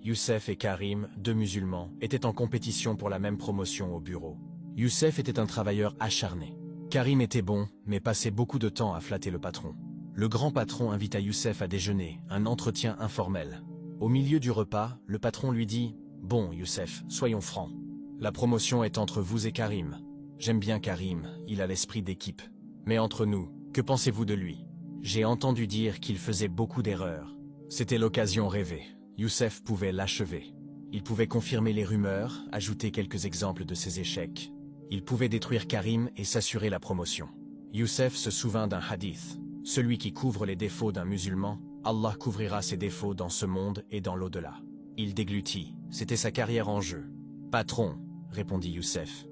Youssef et Karim, deux musulmans, étaient en compétition pour la même promotion au bureau. Youssef était un travailleur acharné. Karim était bon, mais passait beaucoup de temps à flatter le patron. Le grand patron invita Youssef à déjeuner, un entretien informel. Au milieu du repas, le patron lui dit « Bon, Youssef, soyons francs. La promotion est entre vous et Karim. J'aime bien Karim, il a l'esprit d'équipe. Mais entre nous, que pensez-vous de lui? J'ai entendu dire qu'il faisait beaucoup d'erreurs. » C'était l'occasion rêvée. Youssef pouvait l'achever. Il pouvait confirmer les rumeurs, ajouter quelques exemples de ses échecs. Il pouvait détruire Karim et s'assurer la promotion. Youssef se souvint d'un hadith. Celui qui couvre les défauts d'un musulman, Allah couvrira ses défauts dans ce monde et dans l'au-delà. Il déglutit. C'était sa carrière en jeu. Patron, répondit Youssef.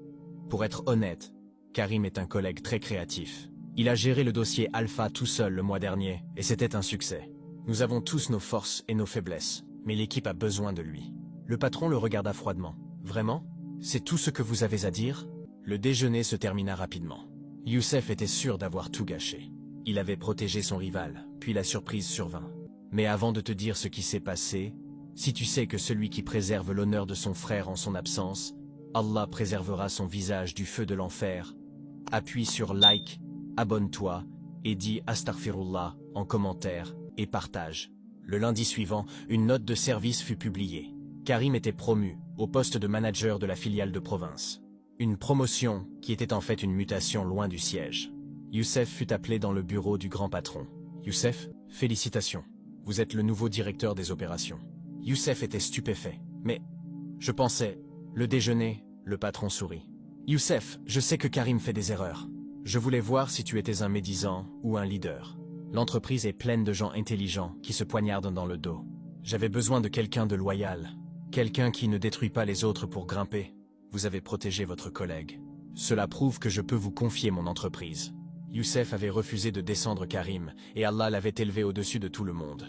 Pour être honnête, Karim est un collègue très créatif. Il a géré le dossier Alpha tout seul le mois dernier, et c'était un succès. Nous avons tous nos forces et nos faiblesses, mais l'équipe a besoin de lui. Le patron le regarda froidement. Vraiment? C'est tout ce que vous avez à dire? Le déjeuner se termina rapidement. Youssef était sûr d'avoir tout gâché. Il avait protégé son rival, puis la surprise survint. Mais avant de te dire ce qui s'est passé, si tu sais que celui qui préserve l'honneur de son frère en son absence, Allah préservera son visage du feu de l'enfer. Appuie sur like, abonne-toi et dis Astaghfirullah en commentaire et partage. Le lundi suivant, une note de service fut publiée. Karim était promu au poste de manager de la filiale de province. Une promotion qui était en fait une mutation loin du siège. Youssef fut appelé dans le bureau du grand patron. Youssef, félicitations. Vous êtes le nouveau directeur des opérations. Youssef était stupéfait. Mais, je pensais, le déjeuner, le patron sourit. Youssef, je sais que Karim fait des erreurs. Je voulais voir si tu étais un médisant ou un leader. L'entreprise est pleine de gens intelligents qui se poignardent dans le dos. J'avais besoin de quelqu'un de loyal. Quelqu'un qui ne détruit pas les autres pour grimper. Vous avez protégé votre collègue. Cela prouve que je peux vous confier mon entreprise. Youssef avait refusé de descendre Karim, et Allah l'avait élevé au-dessus de tout le monde.